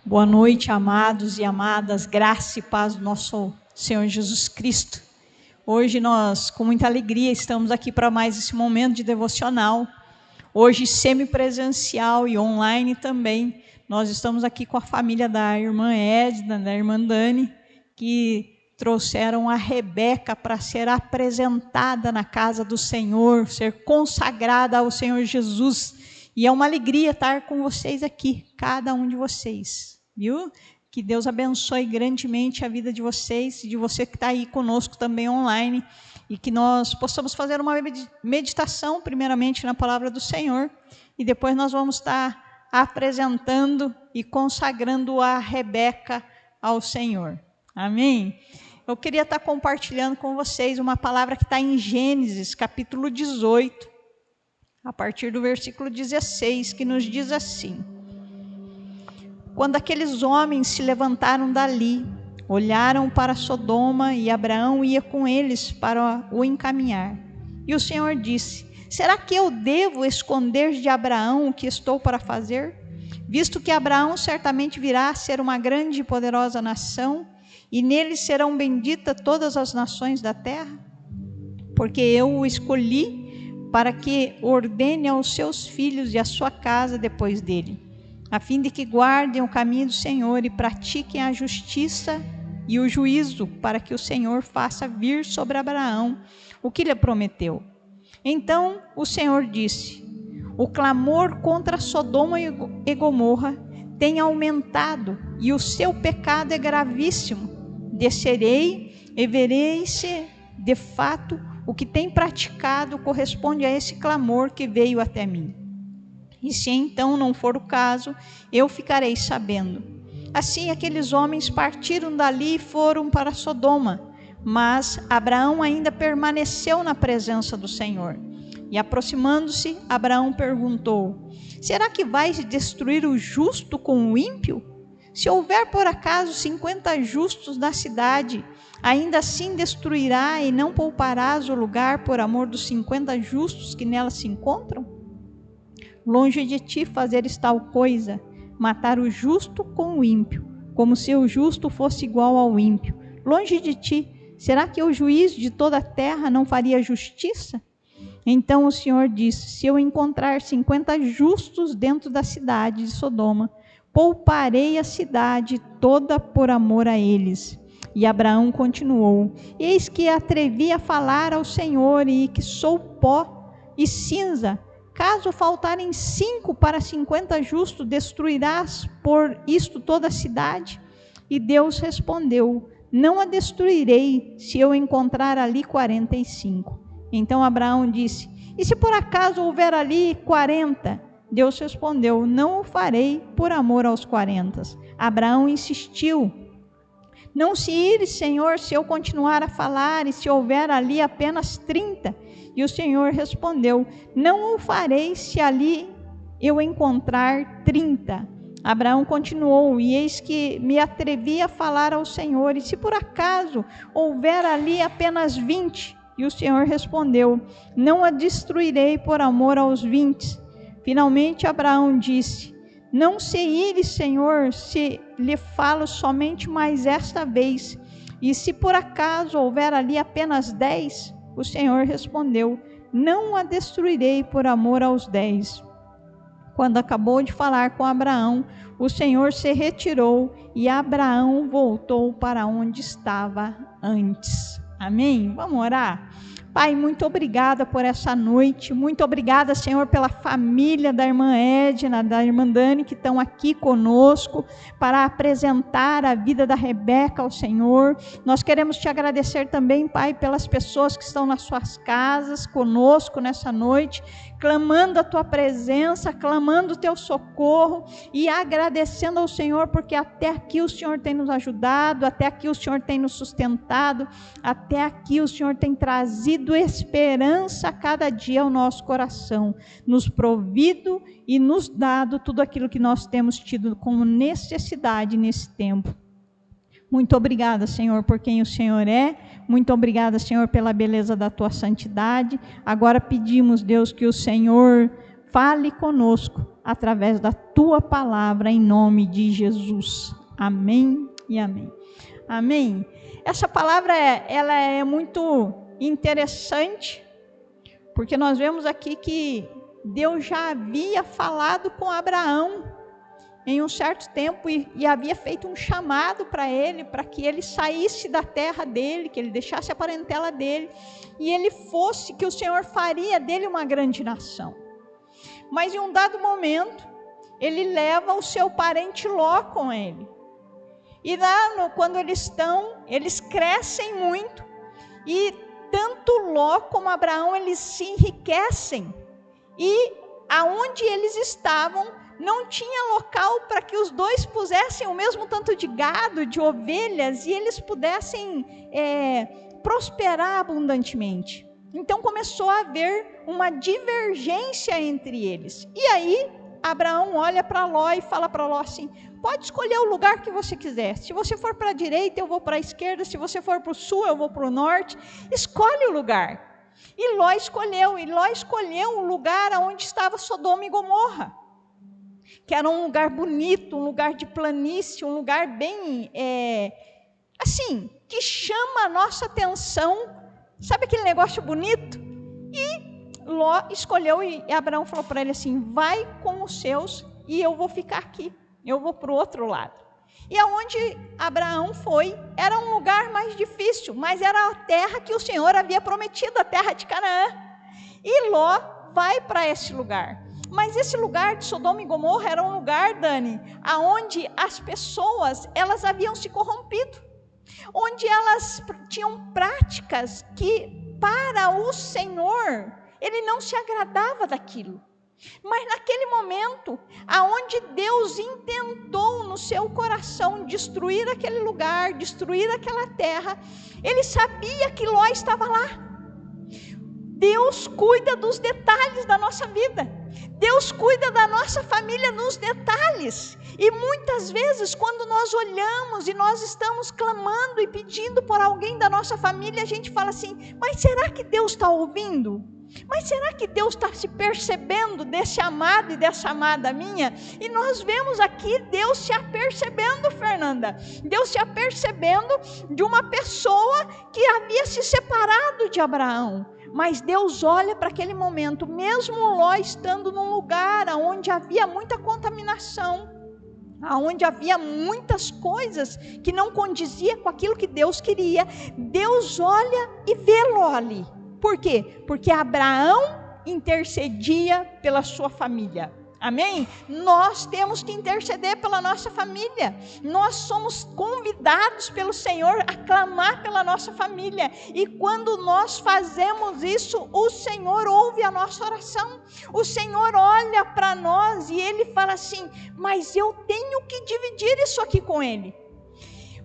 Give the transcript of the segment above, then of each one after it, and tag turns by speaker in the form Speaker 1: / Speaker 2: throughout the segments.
Speaker 1: Boa noite, amados e amadas, graça e paz do nosso Senhor Jesus Cristo. Hoje nós, com muita alegria, estamos aqui para mais esse momento de devocional. Hoje semipresencial e online também. Nós estamos aqui com a família da irmã Edna, da irmã Dani, que trouxeram a Rebeca para ser apresentada na casa do Senhor, ser consagrada ao Senhor Jesus. E é uma alegria estar com vocês aqui, cada um de vocês, viu? Que Deus abençoe grandemente a vida de vocês e de você que está aí conosco também online, e que nós possamos fazer uma meditação, primeiramente na palavra do Senhor, e depois nós vamos estar apresentando e consagrando a Rebeca ao Senhor. Amém? Eu queria estar compartilhando com vocês uma palavra que está em Gênesis, capítulo 18, a partir do versículo 16, que nos diz assim: Quando aqueles homens se levantaram dali, olharam para Sodoma, e Abraão ia com eles para o encaminhar. E o Senhor disse: Será que eu devo esconder de Abraão o que estou para fazer? Visto que Abraão certamente virá a ser uma grande e poderosa nação, e nele serão benditas todas as nações da terra? Porque eu o escolhi para que ordene aos seus filhos e à sua casa depois dele, a fim de que guardem o caminho do Senhor e pratiquem a justiça e o juízo, para que o Senhor faça vir sobre Abraão o que lhe prometeu. Então o Senhor disse: O clamor contra Sodoma e Gomorra tem aumentado, e o seu pecado é gravíssimo. Descerei e verei se, de fato, o que tem praticado corresponde a esse clamor que veio até mim. E se então não for o caso, eu ficarei sabendo. Assim aqueles homens partiram dali e foram para Sodoma, mas Abraão ainda permaneceu na presença do Senhor. E aproximando-se, Abraão perguntou: Será que vais destruir o justo com o ímpio? Se houver por acaso 50 justos na cidade, ainda assim destruirá e não pouparás o lugar por amor dos 50 justos que nela se encontram? Longe de ti fazeres tal coisa, matar o justo com o ímpio, como se o justo fosse igual ao ímpio. Longe de ti, será que o juiz de toda a terra não faria justiça? Então o Senhor disse: Se eu encontrar 50 justos dentro da cidade de Sodoma, pouparei a cidade toda por amor a eles. E Abraão continuou: Eis que atrevi a falar ao Senhor, e que sou pó e cinza. Caso faltarem 5 para 50 justos, destruirás por isto toda a cidade? E Deus respondeu: Não a destruirei, se eu encontrar ali 45. Então Abraão disse: E se por acaso houver ali 40? Deus respondeu: Não o farei por amor aos 40. Abraão insistiu: Não se ire, Senhor, se eu continuar a falar, e se houver ali apenas 30. E o Senhor respondeu: Não o farei se ali eu encontrar 30. Abraão continuou: E eis que me atrevi a falar ao Senhor, e se por acaso houver ali apenas 20? E o Senhor respondeu: Não a destruirei por amor aos 20. Finalmente Abraão disse: Não se ire, Senhor, se lhe falo somente mais esta vez. E se por acaso houver ali apenas 10? O Senhor respondeu: Não a destruirei por amor aos 10. Quando acabou de falar com Abraão, o Senhor se retirou e Abraão voltou para onde estava antes. Amém? Vamos orar? Pai, muito obrigada por essa noite, muito obrigada, Senhor, pela família da irmã Edna, da irmã Dani, que estão aqui conosco para apresentar a vida da Rebeca ao Senhor. Nós queremos te agradecer também, Pai, pelas pessoas que estão nas suas casas conosco nessa noite, clamando a tua presença, clamando o teu socorro e agradecendo ao Senhor, porque até aqui o Senhor tem nos ajudado, até aqui o Senhor tem nos sustentado, até aqui o Senhor tem trazido esperança a cada dia ao nosso coração, nos provido e nos dado tudo aquilo que nós temos tido como necessidade nesse tempo. Muito obrigada, Senhor, por quem o Senhor é. Muito obrigada, Senhor, pela beleza da tua santidade. Agora pedimos, Deus, que o Senhor fale conosco através da tua palavra, em nome de Jesus. Amém e amém. Amém. Essa palavra ela é muito interessante, porque nós vemos aqui que Deus já havia falado com Abraão em um certo tempo e havia feito um chamado para ele, para que ele saísse da terra dele, que ele deixasse a parentela dele, e ele fosse, que o Senhor faria dele uma grande nação. Mas em um dado momento, ele leva o seu parente Ló com ele. E lá, quando eles crescem muito, e tanto Ló como Abraão, eles se enriquecem, e aonde eles estavam, não tinha local para que os dois pusessem o mesmo tanto de gado, de ovelhas, e eles pudessem prosperar abundantemente. Então começou a haver uma divergência entre eles. E aí Abraão olha para Ló e fala para Ló assim: pode escolher o lugar que você quiser. Se você for para a direita, eu vou para a esquerda. Se você for para o sul, eu vou para o norte. Escolhe o lugar. E Ló escolheu o lugar onde estava Sodoma e Gomorra, que era um lugar bonito, um lugar de planície, um lugar bem, assim, que chama a nossa atenção. Sabe aquele negócio bonito? E Ló escolheu, e Abraão falou para ele assim: vai com os seus e eu vou ficar aqui, eu vou para o outro lado. E aonde Abraão foi, era um lugar mais difícil, mas era a terra que o Senhor havia prometido, a terra de Canaã. E Ló vai para esse lugar. Mas esse lugar de Sodoma e Gomorra era um lugar, Dani, aonde as pessoas, elas haviam se corrompido, onde elas tinham práticas que para o Senhor, ele não se agradava daquilo. Mas naquele momento, aonde Deus intentou no seu coração destruir aquele lugar, destruir aquela terra, ele sabia que Ló estava lá. Deus cuida dos detalhes da nossa vida. Deus cuida da nossa família nos detalhes. E muitas vezes, quando nós olhamos e nós estamos clamando e pedindo por alguém da nossa família, a gente fala assim: mas será que Deus está ouvindo? Mas será que Deus está se percebendo desse amado e dessa amada minha? E nós vemos aqui Deus se apercebendo, Fernanda. Deus se apercebendo de uma pessoa que havia se separado de Abraão. Mas Deus olha para aquele momento, mesmo Ló estando num lugar onde havia muita contaminação, onde havia muitas coisas que não condizia com aquilo que Deus queria, Deus olha e vê Ló ali. Por quê? Porque Abraão intercedia pela sua família. Amém? Nós temos que interceder pela nossa família. Nós somos convidados pelo Senhor a clamar pela nossa família. E quando nós fazemos isso, o Senhor ouve a nossa oração. O Senhor olha para nós e Ele fala assim: mas eu tenho que dividir isso aqui com Ele.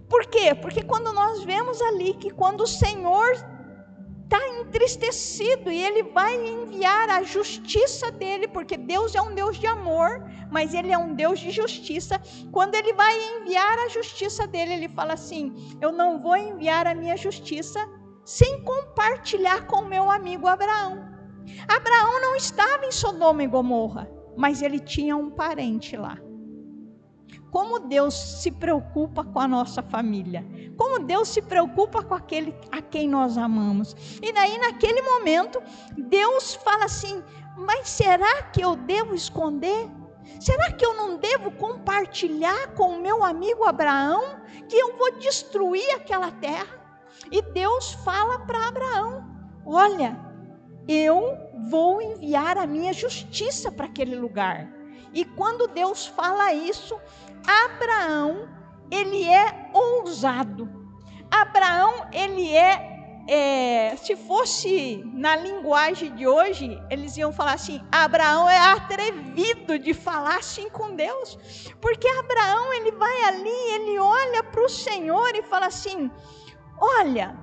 Speaker 1: Por quê? Porque quando nós vemos ali que quando o Senhor está entristecido e Ele vai enviar a justiça dEle, porque Deus é um Deus de amor, mas Ele é um Deus de justiça. Quando Ele vai enviar a justiça dEle, Ele fala assim: eu não vou enviar a minha justiça sem compartilhar com o meu amigo Abraão. Abraão não estava em Sodoma e Gomorra, mas ele tinha um parente lá. Como Deus se preocupa com a nossa família. Como Deus se preocupa com aquele a quem nós amamos. E daí, naquele momento, Deus fala assim: mas será que eu devo esconder? Será que eu não devo compartilhar com o meu amigo Abraão, que eu vou destruir aquela terra? E Deus fala para Abraão: olha, eu vou enviar a minha justiça para aquele lugar. E quando Deus fala isso, Abraão, ele é ousado. Abraão, ele se fosse na linguagem de hoje, eles iam falar assim: Abraão é atrevido de falar assim com Deus. Porque Abraão, ele vai ali, ele olha para o Senhor e fala assim: olha,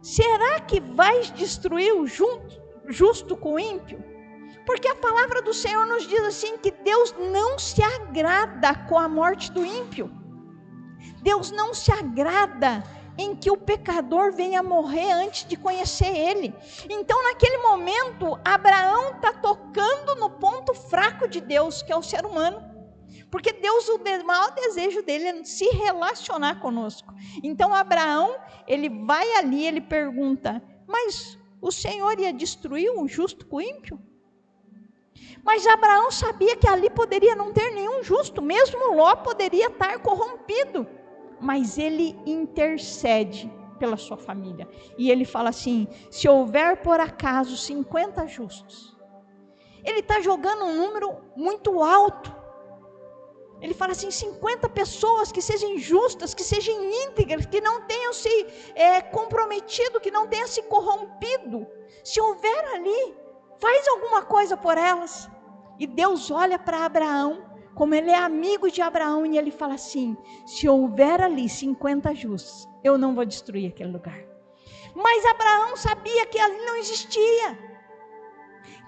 Speaker 1: será que vais destruir o justo com o ímpio? Porque a palavra do Senhor nos diz assim, que Deus não se agrada com a morte do ímpio. Deus não se agrada em que o pecador venha morrer antes de conhecer ele. Então, naquele momento, Abraão está tocando no ponto fraco de Deus, que é o ser humano. Porque Deus, o maior desejo dele é se relacionar conosco. Então, Abraão, ele vai ali, ele pergunta, mas o Senhor ia destruir o justo com o ímpio? Mas Abraão sabia que ali poderia não ter nenhum justo, mesmo Ló poderia estar corrompido. Mas ele intercede pela sua família. E ele fala assim, se houver por acaso 50 justos. Ele está jogando um número muito alto. Ele fala assim, 50 pessoas que sejam justas, que sejam íntegras, que não tenham se comprometido, que não tenham se corrompido. Se houver ali, faz alguma coisa por elas. E Deus olha para Abraão, como ele é amigo de Abraão, e ele fala assim, se houver ali 50 justos, eu não vou destruir aquele lugar. Mas Abraão sabia que ali não existia,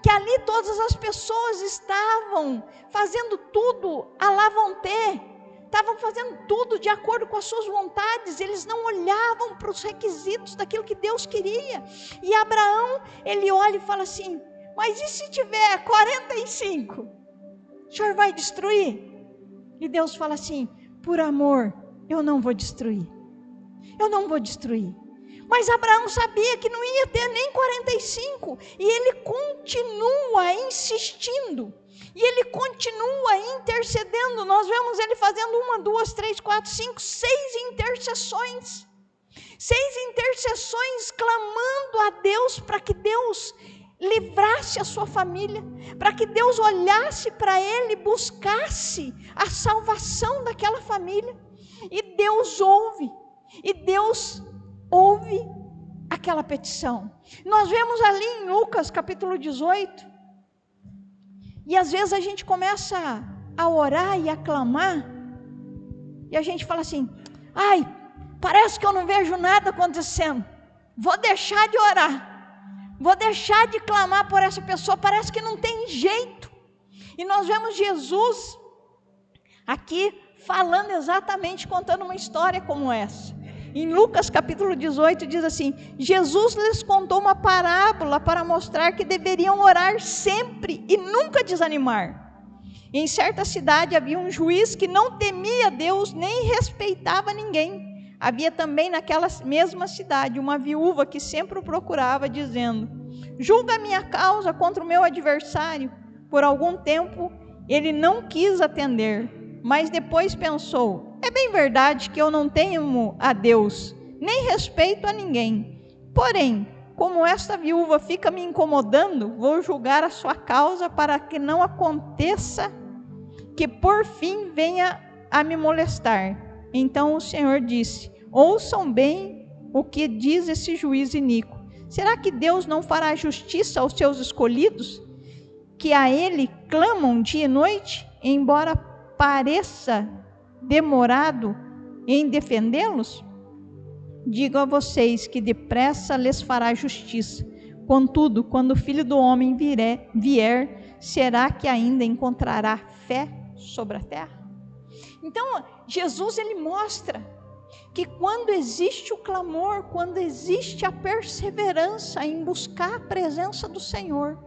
Speaker 1: que ali todas as pessoas estavam fazendo tudo à la vontade, estavam fazendo tudo de acordo com as suas vontades, eles não olhavam para os requisitos daquilo que Deus queria. E Abraão, ele olha e fala assim, mas e se tiver 45? O Senhor vai destruir? E Deus fala assim, por amor, eu não vou destruir. Eu não vou destruir. Mas Abraão sabia que não ia ter nem 45. E ele continua insistindo. E ele continua intercedendo. Nós vemos ele fazendo 1, 2, 3, 4, 5, 6 intercessões. 6 intercessões clamando a Deus para que Deus livrasse a sua família, para que Deus olhasse para ele e buscasse a salvação daquela família. E Deus ouve aquela petição. Nós vemos ali em Lucas capítulo 18, e às vezes a gente começa a orar e a clamar, e a gente fala assim, ai, parece que eu não vejo nada acontecendo, vou deixar de orar, vou deixar de clamar por essa pessoa, parece que não tem jeito. E nós vemos Jesus aqui falando exatamente, contando uma história como essa. Em Lucas capítulo 18 diz assim, Jesus lhes contou uma parábola para mostrar que deveriam orar sempre e nunca desanimar. Em certa cidade havia um juiz que não temia Deus nem respeitava ninguém. Havia também naquela mesma cidade uma viúva que sempre o procurava, dizendo, julga a minha causa contra o meu adversário. Por algum tempo ele não quis atender, mas depois pensou, é bem verdade que eu não temo a Deus, nem respeito a ninguém. Porém, como esta viúva fica me incomodando, vou julgar a sua causa para que não aconteça que por fim venha a me molestar. Então o Senhor disse, ouçam bem o que diz esse juiz iníquo. Será que Deus não fará justiça aos seus escolhidos, que a Ele clamam dia e noite, embora pareça demorado em defendê-los? Digo a vocês que depressa lhes fará justiça. Contudo, quando o Filho do Homem vier, será que ainda encontrará fé sobre a terra? Então, Jesus ele mostra que quando existe o clamor, quando existe a perseverança em buscar a presença do Senhor,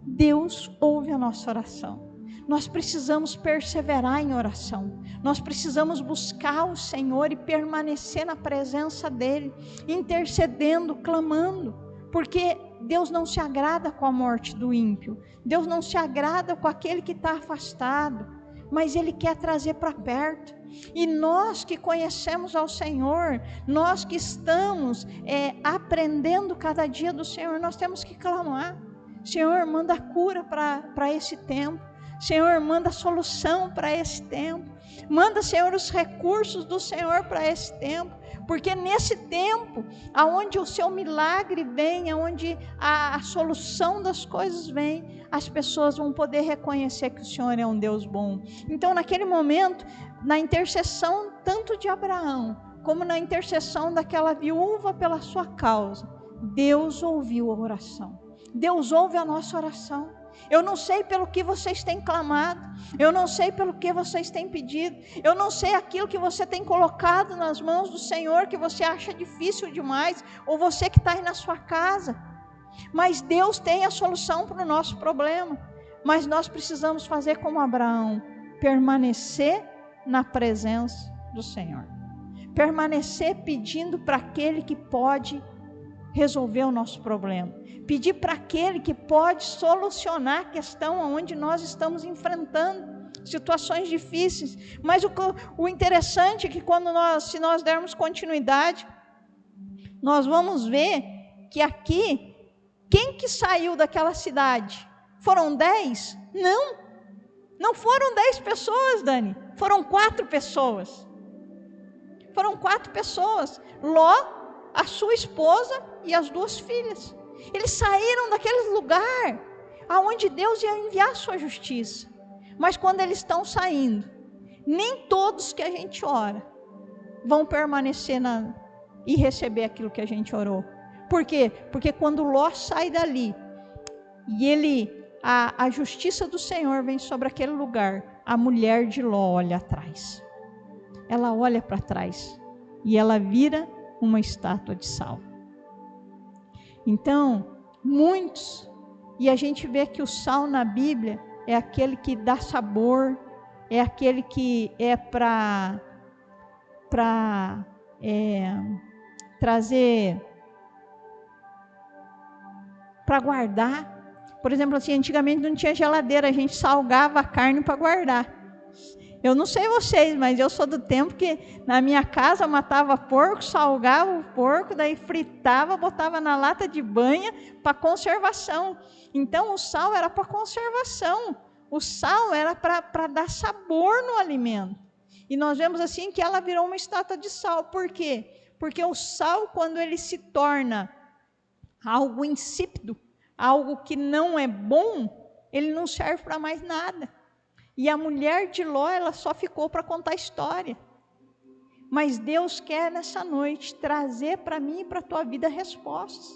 Speaker 1: Deus ouve a nossa oração. Nós precisamos perseverar em oração. Nós precisamos buscar o Senhor e permanecer na presença dEle, intercedendo, clamando, porque Deus não se agrada com a morte do ímpio. Deus não se agrada com aquele que está afastado, mas Ele quer trazer para perto. E nós que conhecemos ao Senhor, nós que estamos aprendendo cada dia do Senhor, nós temos que clamar. Senhor, manda cura para esse tempo. Senhor, manda solução para esse tempo. Manda, Senhor, os recursos do Senhor para esse tempo. Porque nesse tempo, aonde o seu milagre vem, aonde a solução das coisas vem, as pessoas vão poder reconhecer que o Senhor é um Deus bom. Então, naquele momento, na intercessão tanto de Abraão, como na intercessão daquela viúva pela sua causa, Deus ouviu a oração. Deus ouve a nossa oração. Eu não sei pelo que vocês têm clamado. Eu não sei pelo que vocês têm pedido. Eu não sei aquilo que você tem colocado nas mãos do Senhor, que você acha difícil demais, ou você que está aí na sua casa. Mas Deus tem a solução para o nosso problema. Mas nós precisamos fazer como Abraão, permanecer na presença do Senhor. Permanecer pedindo para aquele que pode resolver o nosso problema. Pedir para aquele que pode solucionar a questão onde nós estamos enfrentando situações difíceis. Mas o interessante é que se nós dermos continuidade, nós vamos ver que aqui, quem que saiu daquela cidade? Foram 10? Não foram 10 pessoas, Dani. Foram 4 pessoas. Foram 4 pessoas. Ló, a sua esposa e as 2 filhas. Eles saíram daquele lugar aonde Deus ia enviar a sua justiça. Mas quando eles estão saindo, nem todos que a gente ora vão permanecer e receber aquilo que a gente orou. Por quê? Porque quando Ló sai dali e a justiça do Senhor vem sobre aquele lugar, a mulher de Ló olha atrás. Ela olha para trás e ela vira uma estátua de sal. Então, muitos, e a gente vê que o sal na Bíblia é aquele que dá sabor, é aquele que é para trazer, para guardar. Por exemplo, assim, antigamente não tinha geladeira, a gente salgava a carne para guardar. Eu não sei vocês, mas eu sou do tempo que na minha casa matava porco, salgava o porco, daí fritava, botava na lata de banha para conservação. Então o sal era para conservação, o sal era para dar sabor no alimento. E nós vemos assim que ela virou uma estátua de sal. Por quê? Porque o sal, quando ele se torna algo insípido, algo que não é bom, ele não serve para mais nada. E a mulher de Ló, ela só ficou para contar a história. Mas Deus quer nessa noite trazer para mim e para a tua vida respostas.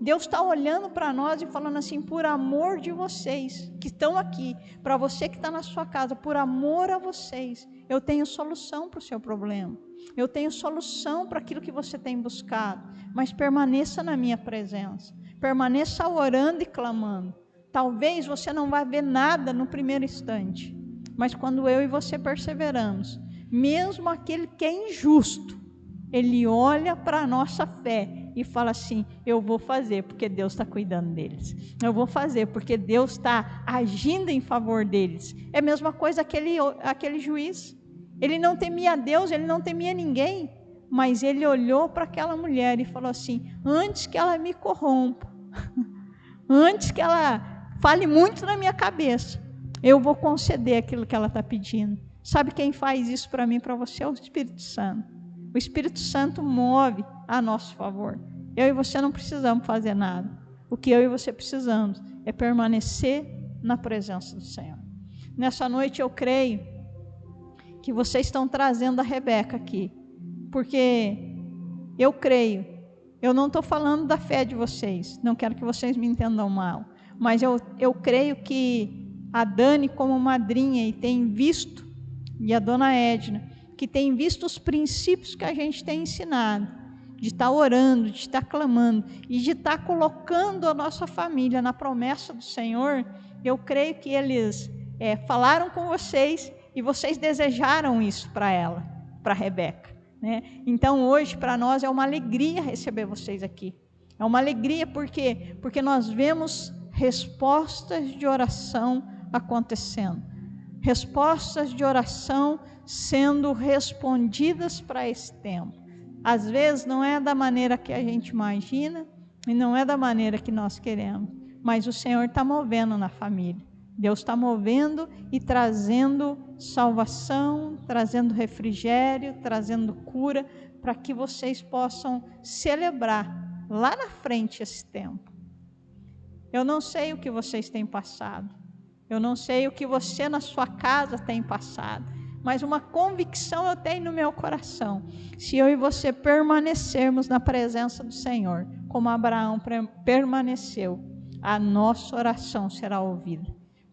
Speaker 1: Deus está olhando para nós e falando assim, por amor de vocês que estão aqui, para você que está na sua casa, por amor a vocês, eu tenho solução para o seu problema. Eu tenho solução para aquilo que você tem buscado. Mas permaneça na minha presença. Permaneça orando e clamando. Talvez você não vá ver nada no primeiro instante, mas quando eu e você perseveramos, mesmo aquele que é injusto, ele olha para a nossa fé e fala assim, eu vou fazer porque Deus está cuidando deles. Eu vou fazer porque Deus está agindo em favor deles. É a mesma coisa aquele juiz. Ele não temia Deus, ele não temia ninguém, mas ele olhou para aquela mulher e falou assim, antes que ela me corrompa, antes que ela fale muito na minha cabeça, eu vou conceder aquilo que ela está pedindo. Sabe quem faz isso para mim e para você? É o Espírito Santo. O Espírito Santo move a nosso favor. Eu e você não precisamos fazer nada. O que eu e você precisamos é permanecer na presença do Senhor. Nessa noite eu creio que vocês estão trazendo a Rebeca aqui, porque eu creio, eu não estou falando da fé de vocês, não quero que vocês me entendam mal, mas eu creio que a Dani como madrinha e tem visto, e a dona Edna, que tem visto os princípios que a gente tem ensinado, de estar orando, de estar clamando, e de estar colocando a nossa família na promessa do Senhor, eu creio que eles falaram com vocês, e vocês desejaram isso para ela, para a Rebeca, né? Então hoje para nós é uma alegria receber vocês aqui, é uma alegria porque nós vemos respostas de oração acontecendo, respostas de oração sendo respondidas para esse tempo. Às vezes não é da maneira que a gente imagina e não é da maneira que nós queremos, mas o Senhor está movendo na família. Deus está movendo e trazendo salvação, trazendo refrigério, trazendo cura, para que vocês possam celebrar lá na frente esse tempo. Eu não sei o que vocês têm passado, eu não sei o que você na sua casa tem passado, mas uma convicção eu tenho no meu coração: se eu e você permanecermos na presença do Senhor, como Abraão permaneceu, a nossa oração será ouvida.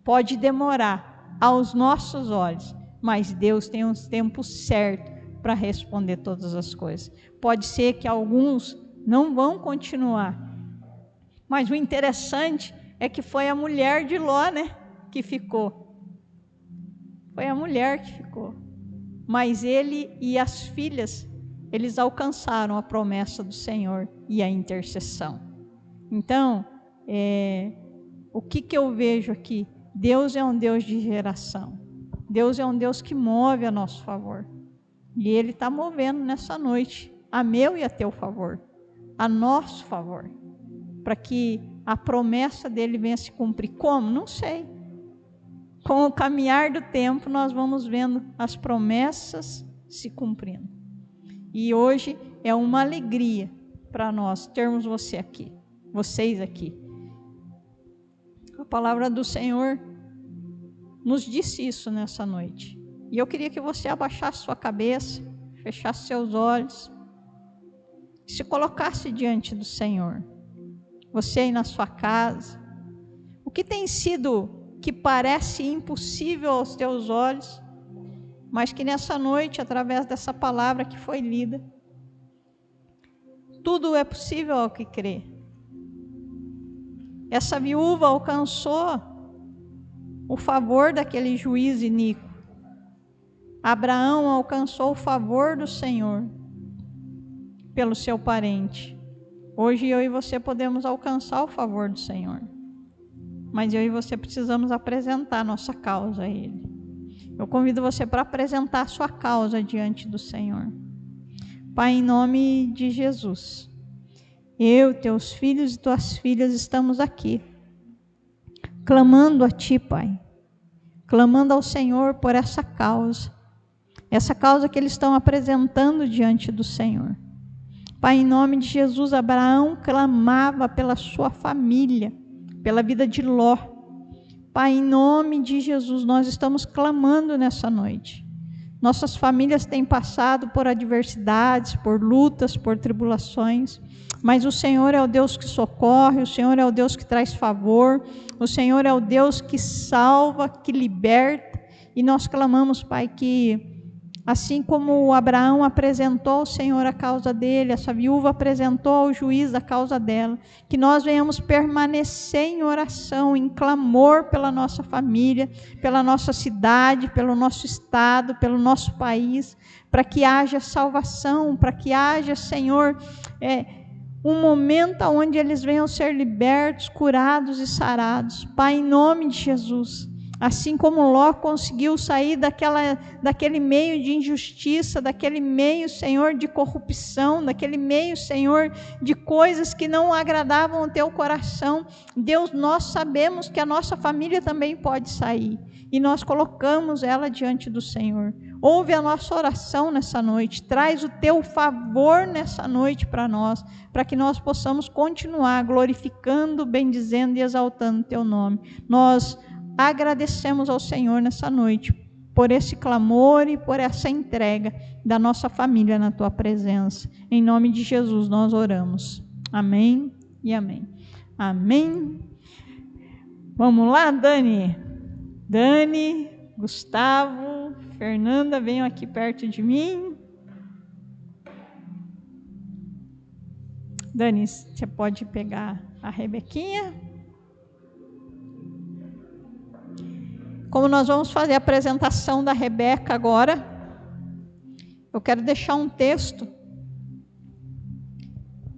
Speaker 1: Pode demorar aos nossos olhos, mas Deus tem um tempo certo para responder todas as coisas. Pode ser que alguns não vão continuar, mas o interessante é que foi a mulher de Ló, né, que ficou. Foi a mulher que ficou. Mas ele e as filhas, eles alcançaram a promessa do Senhor e a intercessão. Então, o que eu vejo aqui? Deus é um Deus de geração. Deus é um Deus que move a nosso favor. E Ele está movendo nessa noite, a meu e a teu favor, a nosso favor, para que a promessa dEle venha se cumprir. Como? Não sei. Com o caminhar do tempo, nós vamos vendo as promessas se cumprindo. E hoje é uma alegria para nós termos vocês aqui. A palavra do Senhor nos disse isso nessa noite. E eu queria que você abaixasse sua cabeça, fechasse seus olhos, se colocasse diante do Senhor. Você aí na sua casa. O que tem sido que parece impossível aos teus olhos, mas que nessa noite, através dessa palavra que foi lida, tudo é possível ao que crê. Essa viúva alcançou o favor daquele juiz iníquo. Abraão alcançou o favor do Senhor pelo seu parente. Hoje eu e você podemos alcançar o favor do Senhor. Mas eu e você precisamos apresentar nossa causa a Ele. Eu convido você para apresentar a sua causa diante do Senhor. Pai, em nome de Jesus, eu, teus filhos e tuas filhas estamos aqui, clamando a Ti, Pai, clamando ao Senhor por essa causa que eles estão apresentando diante do Senhor. Pai, em nome de Jesus, Abraão clamava pela sua família, pela vida de Ló. Pai, em nome de Jesus, nós estamos clamando nessa noite. Nossas famílias têm passado por adversidades, por lutas, por tribulações, mas o Senhor é o Deus que socorre, o Senhor é o Deus que traz favor, o Senhor é o Deus que salva, que liberta, e nós clamamos, Pai, que assim como Abraão apresentou ao Senhor a causa dele, essa viúva apresentou ao juiz a causa dela, que nós venhamos permanecer em oração, em clamor pela nossa família, pela nossa cidade, pelo nosso estado, pelo nosso país, para que haja salvação, para que haja, Senhor, um momento onde eles venham ser libertos, curados e sarados. Pai, em nome de Jesus. Assim como Ló conseguiu sair daquele meio de injustiça, daquele meio, Senhor, de corrupção, daquele meio, Senhor, de coisas que não agradavam o teu coração. Deus, nós sabemos que a nossa família também pode sair, e nós colocamos ela diante do Senhor. Ouve a nossa oração nessa noite, traz o teu favor nessa noite para nós, para que nós possamos continuar glorificando, bendizendo e exaltando o teu nome. Nós agradecemos ao Senhor nessa noite por esse clamor e por essa entrega da nossa família na tua presença. Em nome de Jesus nós oramos. Amém e amém. Amém. Vamos lá, Dani, Gustavo, Fernanda, venham aqui perto de mim. Dani, você pode pegar a Rebequinha? Como nós vamos fazer a apresentação da Rebeca agora, eu quero deixar um texto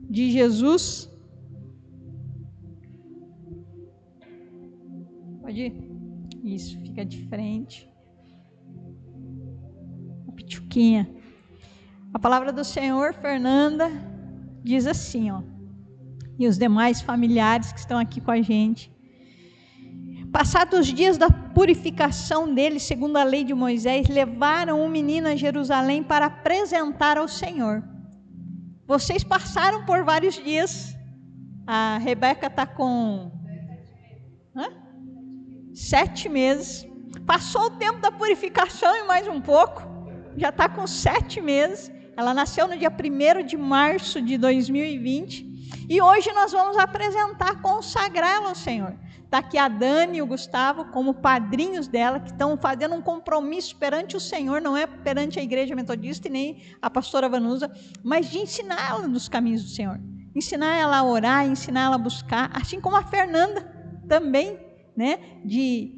Speaker 1: de Jesus. Pode ir? Isso, fica de frente. A pituquinha. A palavra do Senhor, Fernanda, diz assim, ó, e os demais familiares que estão aqui com a gente. Passados os dias da purificação dele, segundo a lei de Moisés, levaram um menino a Jerusalém para apresentar ao Senhor. Vocês passaram por vários dias. A Rebeca está com 7 meses. Passou o tempo da purificação e mais um pouco. Já está com 7 meses. Ela nasceu no dia 1º de março de 2020. E hoje nós vamos apresentar, consagrar ela ao Senhor. Está aqui a Dani e o Gustavo como padrinhos dela, que estão fazendo um compromisso perante o Senhor, não é perante a Igreja Metodista e nem a pastora Vanusa, mas de ensinar ela nos caminhos do Senhor. Ensinar ela a orar, ensinar ela a buscar, assim como a Fernanda também, né, de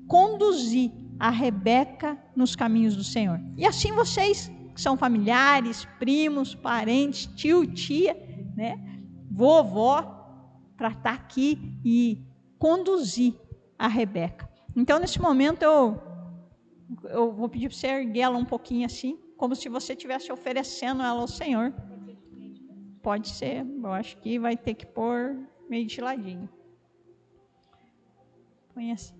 Speaker 1: conduzir a Rebeca nos caminhos do Senhor. E assim vocês, que são familiares, primos, parentes, tio, tia, né, vovó, para estar aqui e conduzir a Rebeca. Então, nesse momento, eu vou pedir para você erguer ela um pouquinho assim, como se você estivesse oferecendo ela ao Senhor. Pode ser, eu acho que vai ter que pôr meio de ladinho. Põe assim.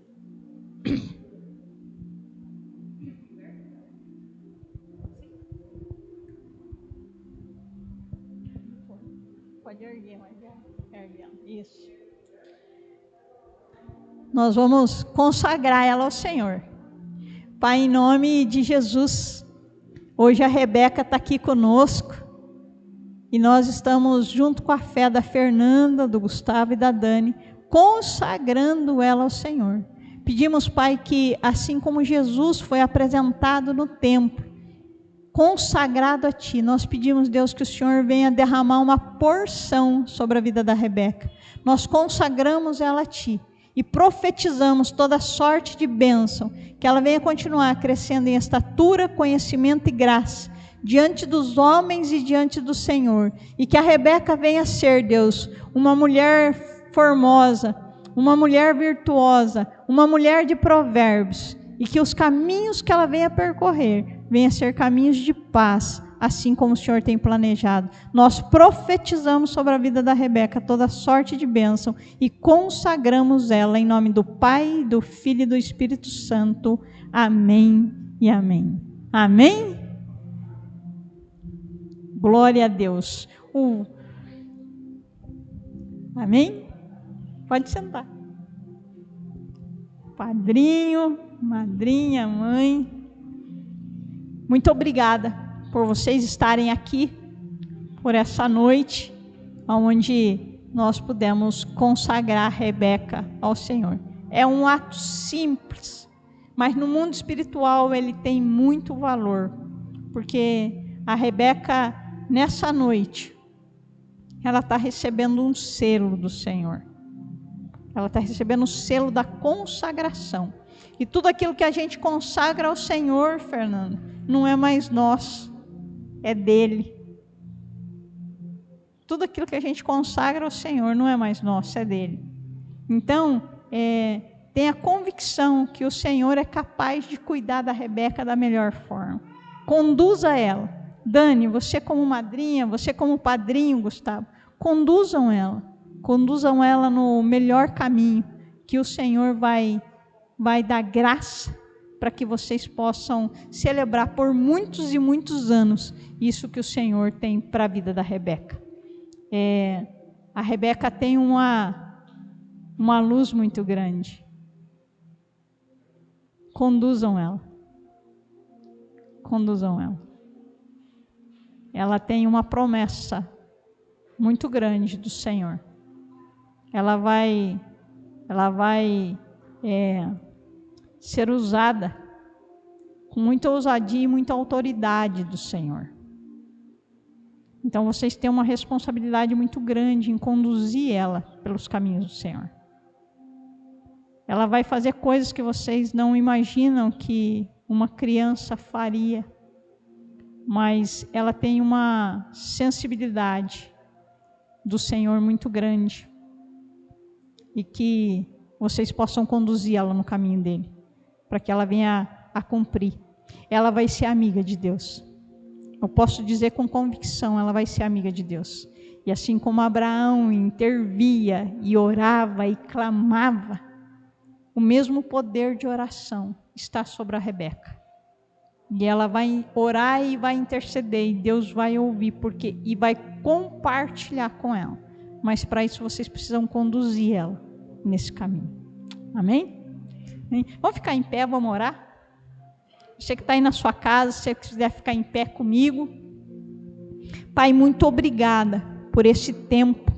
Speaker 1: Pode erguer, mas ergue. Isso. Nós vamos consagrar ela ao Senhor. Pai, em nome de Jesus, hoje a Rebeca está aqui conosco e nós estamos junto com a fé da Fernanda, do Gustavo e da Dani, consagrando ela ao Senhor. Pedimos, Pai, que assim como Jesus foi apresentado no templo, consagrado a Ti, nós pedimos, Deus, que o Senhor venha derramar uma porção sobre a vida da Rebeca. Nós consagramos ela a Ti e profetizamos toda sorte de bênção, que ela venha continuar crescendo em estatura, conhecimento e graça, diante dos homens e diante do Senhor, e que a Rebeca venha ser, Deus, uma mulher formosa, uma mulher virtuosa, uma mulher de provérbios, e que os caminhos que ela venha percorrer, venha ser caminhos de paz, assim como o Senhor tem planejado. Nós profetizamos sobre a vida da Rebeca toda sorte de bênção e consagramos ela em nome do Pai, do Filho e do Espírito Santo. Amém e amém. Amém? Glória a Deus. Amém? Pode sentar. Padrinho, madrinha, mãe, muito obrigada por vocês estarem aqui, por essa noite, onde nós pudemos consagrar a Rebeca ao Senhor. É um ato simples, mas no mundo espiritual ele tem muito valor, porque a Rebeca, nessa noite, ela está recebendo um selo do Senhor. Ela está recebendo o selo da consagração. E tudo aquilo que a gente consagra ao Senhor, Fernando, não é mais nosso, é dele. Tudo aquilo que a gente consagra ao Senhor não é mais nosso, é dele. Então, tenha convicção que o Senhor é capaz de cuidar da Rebeca da melhor forma. Conduza ela. Dani, você como madrinha, você como padrinho, Gustavo, conduzam ela no melhor caminho, que o Senhor vai dar graça para que vocês possam celebrar por muitos e muitos anos isso que o Senhor tem para a vida da Rebeca. A Rebeca tem uma luz muito grande. Conduzam ela. Ela tem uma promessa muito grande do Senhor. Ela vai ser usada com muita ousadia e muita autoridade do Senhor. Então vocês têm uma responsabilidade muito grande em conduzir ela pelos caminhos do Senhor. Ela vai fazer coisas que vocês não imaginam que uma criança faria, mas ela tem uma sensibilidade do Senhor muito grande, e que vocês possam conduzir ela no caminho dele, para que ela venha a cumprir. Ela vai ser amiga de Deus. Eu posso dizer com convicção, ela vai ser amiga de Deus. E assim como Abraão intervia e orava e clamava, o mesmo poder de oração está sobre a Rebeca. E ela vai orar e vai interceder, e Deus vai ouvir, e vai compartilhar com ela. Mas para isso vocês precisam conduzir ela nesse caminho. Amém? Vamos ficar em pé, vamos orar? Você que está aí na sua casa, se você quiser ficar em pé comigo. Pai, muito obrigada por esse tempo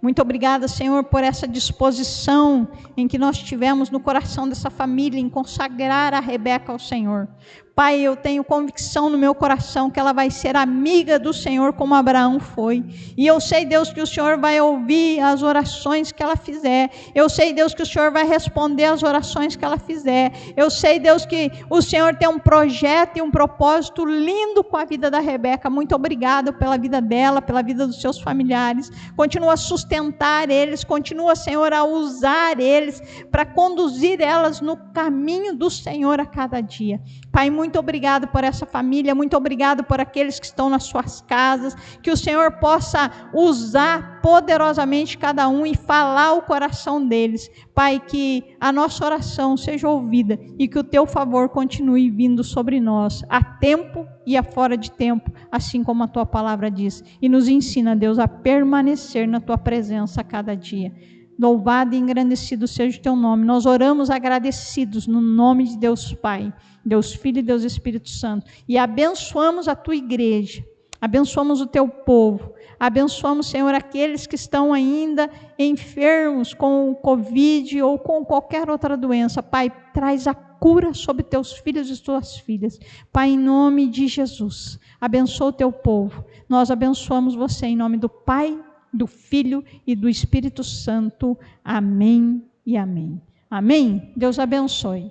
Speaker 1: Muito obrigada, Senhor, por essa disposição em que nós tivemos no coração dessa família em consagrar a Rebeca ao Senhor. Pai, eu tenho convicção no meu coração que ela vai ser amiga do Senhor como Abraão foi. E eu sei, Deus, que o Senhor vai ouvir as orações que ela fizer. Eu sei, Deus, que o Senhor vai responder as orações que ela fizer. Eu sei, Deus, que o Senhor tem um projeto e um propósito lindo com a vida da Rebeca. Muito obrigado pela vida dela, pela vida dos seus familiares. Continua a sustentar eles, continua, Senhor, a usar eles para conduzir elas no caminho do Senhor a cada dia. Pai, muito obrigado por essa família, muito obrigado por aqueles que estão nas suas casas, que o Senhor possa usar poderosamente cada um e falar o coração deles. Pai, que a nossa oração seja ouvida e que o teu favor continue vindo sobre nós, a tempo e a fora de tempo, assim como a tua palavra diz. E nos ensina, Deus, a permanecer na tua presença a cada dia. Louvado e engrandecido seja o teu nome. Nós oramos agradecidos no nome de Deus Pai, Deus Filho e Deus Espírito Santo. E abençoamos a tua igreja, abençoamos o teu povo, abençoamos, Senhor, aqueles que estão ainda enfermos com o Covid ou com qualquer outra doença. Pai, traz a cura sobre teus filhos e tuas filhas. Pai, em nome de Jesus, abençoa o teu povo. Nós abençoamos você em nome do Pai, do Filho e do Espírito Santo. Amém e amém. Amém? Deus abençoe.